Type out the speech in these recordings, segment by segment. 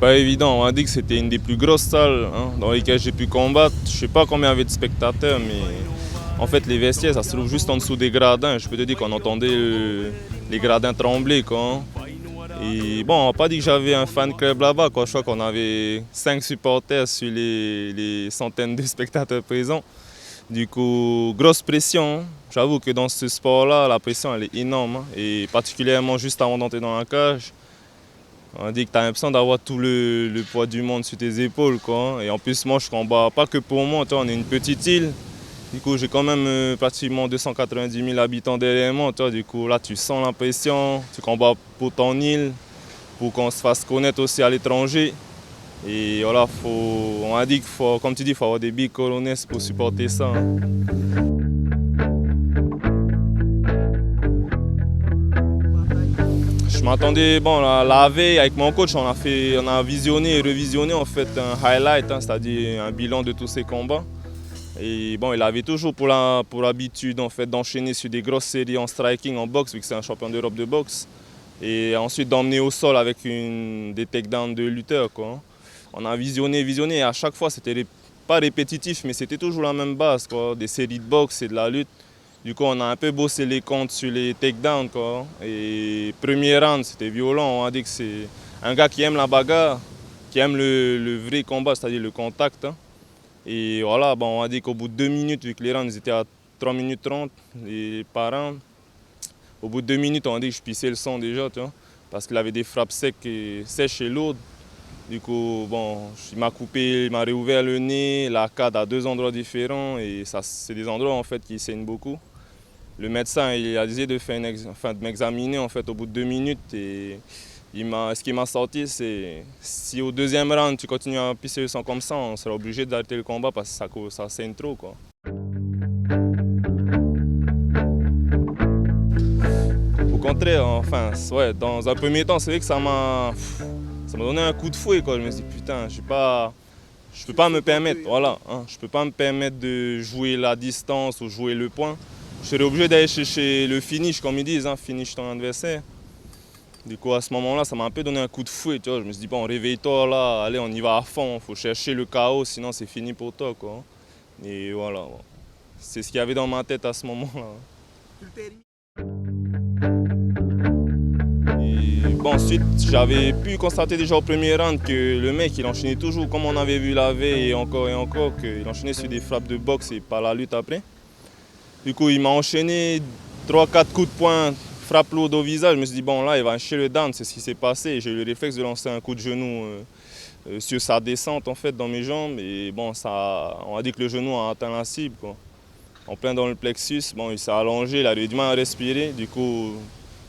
pas évident. On a dit que c'était une des plus grosses salles dans lesquelles j'ai pu combattre. Je sais pas combien il y avait de spectateurs, mais en fait les vestiaires ça se trouve juste en dessous des gradins. Je peux te dire qu'on entendait les gradins trembler quoi. Et bon, on n'a pas dit que j'avais un fan club là-bas quoi. Je crois qu'on avait 5 supporters sur les centaines de spectateurs présents. Du coup, grosse pression. J'avoue que dans ce sport-là, la pression elle est énorme. Et particulièrement juste avant d'entrer dans la cage. On dit que tu as l'impression d'avoir tout le poids du monde sur tes épaules. Quoi. Et en plus, moi, je combats pas que pour moi. On est une petite île. Du coup, j'ai quand même pratiquement 290 000 habitants derrière moi. Du coup, là, tu sens la pression. Tu combats pour ton île, pour qu'on se fasse connaître aussi à l'étranger. Et voilà, on a dit qu'il faut, comme tu dis, il faut avoir des big colonnes pour supporter ça. Je m'attendais, bon, la veille avec mon coach, on a visionné et revisionné en fait un highlight, c'est-à-dire un bilan de tous ces combats. Et bon, il avait toujours pour l'habitude en fait d'enchaîner sur des grosses séries en striking, en boxe, vu que c'est un champion d'Europe de boxe. Et ensuite d'emmener au sol avec des takedowns de lutteurs, quoi. On a visionné, et à chaque fois c'était pas répétitif, mais c'était toujours la même base, quoi. Des séries de boxe et de la lutte. Du coup, on a un peu bossé les comptes sur les takedowns, quoi. Et premier round, c'était violent. On a dit que c'est un gars qui aime la bagarre, qui aime le vrai combat, c'est-à-dire le contact. Et voilà, bon, on a dit qu'au bout de 2 minutes, vu que les rounds étaient à 3 minutes 30 par round, au bout de 2 minutes, on a dit que je pissais le sang déjà, tu vois, parce qu'il avait des frappes sèches et lourdes. Du coup, bon, il m'a coupé, il m'a réouvert le nez, l'arcade à 2 endroits différents, et ça, c'est des endroits en fait qui saignent beaucoup. Le médecin il a décidé de m'examiner en fait au bout de 2 minutes et ce qu'il m'a sorti c'est si au deuxième round tu continues à pisser le sang comme ça, on sera obligé d'arrêter le combat parce que ça saigne trop quoi. Au contraire, enfin, ouais, dans un premier temps c'est vrai que ça m'a donné un coup de fouet quoi. Je me suis dit putain, je peux pas me permettre, voilà, je peux pas me permettre de jouer la distance ou jouer le point. Je serais obligé d'aller chercher le finish, comme ils disent, finish ton adversaire. Du coup, à ce moment-là, ça m'a un peu donné un coup de fouet, tu vois. Je me suis dit, bon, réveille-toi là, allez, on y va à fond, faut chercher le chaos, sinon c'est fini pour toi, quoi. Et voilà, c'est ce qu'il y avait dans ma tête à ce moment-là. Et bon, ensuite, j'avais pu constater déjà au premier round que le mec, il enchaînait toujours, comme on avait vu la veille et encore, qu'il enchaînait sur des frappes de boxe et pas la lutte après. Du coup, il m'a enchaîné 3-4 coups de poing, frappe lourde au visage. Je me suis dit, bon, là, il va enchaîner le down, c'est ce qui s'est passé. J'ai eu le réflexe de lancer un coup de genou sur sa descente, en fait, dans mes jambes. Et bon, on a dit que le genou a atteint la cible, quoi. En plein dans le plexus, bon, il s'est allongé, il a eu du mal à respirer. Du coup,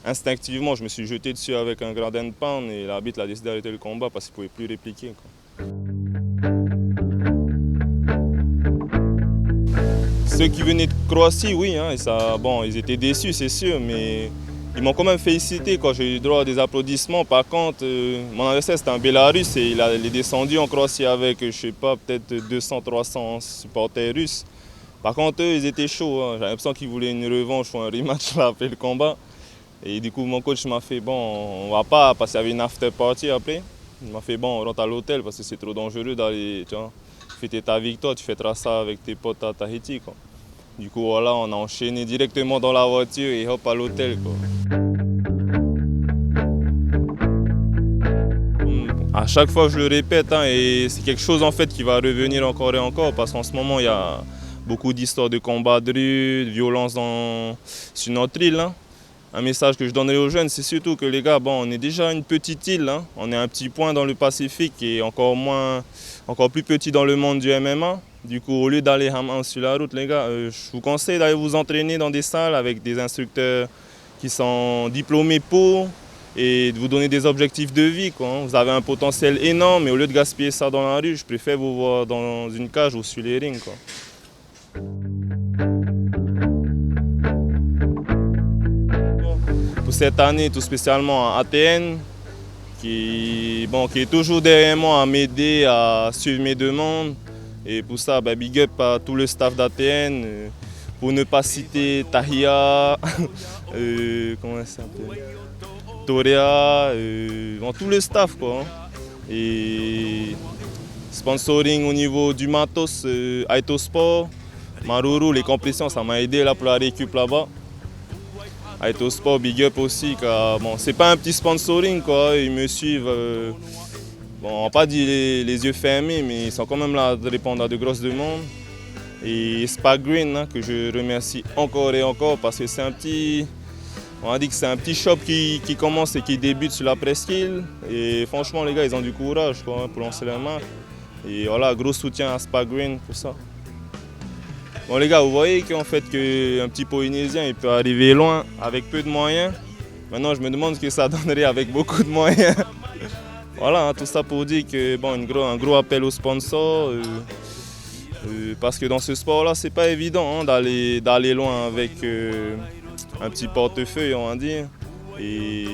instinctivement, je me suis jeté dessus avec un gradin de pound et l'arbitre a décidé d'arrêter le combat parce qu'il ne pouvait plus répliquer, quoi. Ceux qui venaient de Croatie, oui, et ça, bon, ils étaient déçus, c'est sûr, mais ils m'ont quand même félicité quand j'ai eu droit à des applaudissements. Par contre, mon adversaire c'était un Bélarus et il est descendu en Croatie avec, je sais pas, peut-être 200-300 supporters russes. Par contre, eux, ils étaient chauds. J'avais l'impression qu'ils voulaient une revanche ou un rematch là, après le combat. Et du coup, mon coach m'a fait, bon, on va pas, parce qu'il y avait une after party après. Il m'a fait, bon, on rentre à l'hôtel parce que c'est trop dangereux d'aller, tu vois, fêter ta victoire, tu fêteras ça avec tes potes à Tahiti, quoi. Du coup, voilà, on a enchaîné directement dans la voiture et hop à l'hôtel, quoi. À chaque fois, je le répète, et c'est quelque chose en fait qui va revenir encore et encore parce qu'en ce moment, il y a beaucoup d'histoires de combats de rue, de violence sur notre île. Un message que je donnerai aux jeunes, c'est surtout que les gars, bon, on est déjà une petite île, on est un petit point dans le Pacifique et encore plus petit dans le monde du MMA. Du coup, au lieu d'aller sur la route, les gars, je vous conseille d'aller vous entraîner dans des salles avec des instructeurs qui sont diplômés pour et de vous donner des objectifs de vie, quoi. Vous avez un potentiel énorme, mais au lieu de gaspiller ça dans la rue, je préfère vous voir dans une cage ou sur les rings, quoi. Pour cette année, tout spécialement à ATN, qui est toujours derrière moi à m'aider à suivre mes demandes. Et pour ça, big up à tout le staff d'ATN, pour ne pas citer Tahia, comment elle s'appelle, Torea, tout le staff, quoi. Et sponsoring au niveau du matos, Aito Sport, Maruru, les compressions, ça m'a aidé là pour la récup là-bas. Aito Sport, big up aussi, car bon, c'est pas un petit sponsoring quoi, ils me suivent, bon, on va pas dire les yeux fermés, mais ils sont quand même là de répondre à de grosses demandes. Et Spa Green, hein, que je remercie encore et encore parce que c'est un petit, on a dit que c'est un petit shop qui commence et qui débute sur la presqu'île. Et franchement les gars, ils ont du courage quoi, pour lancer leur marque. Et voilà, gros soutien à Spa Green pour ça. Bon les gars, vous voyez qu'en fait qu'un petit Polynésien il peut arriver loin avec peu de moyens. Maintenant je me demande ce que ça donnerait avec beaucoup de moyens. Voilà, hein, tout ça pour dire que bon, un gros appel aux sponsors. Parce que dans ce sport-là, c'est pas évident hein, d'aller loin avec un petit portefeuille, on va dire. Et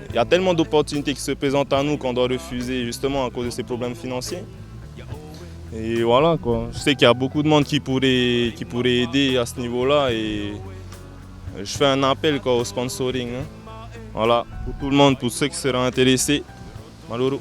il y a tellement d'opportunités qui se présentent à nous qu'on doit refuser justement à cause de ces problèmes financiers. Et voilà quoi. Je sais qu'il y a beaucoup de monde qui pourrait aider à ce niveau-là et je fais un appel quoi, au sponsoring. Hein. Voilà, pour tout le monde, pour ceux qui seraient intéressés. Malheureux.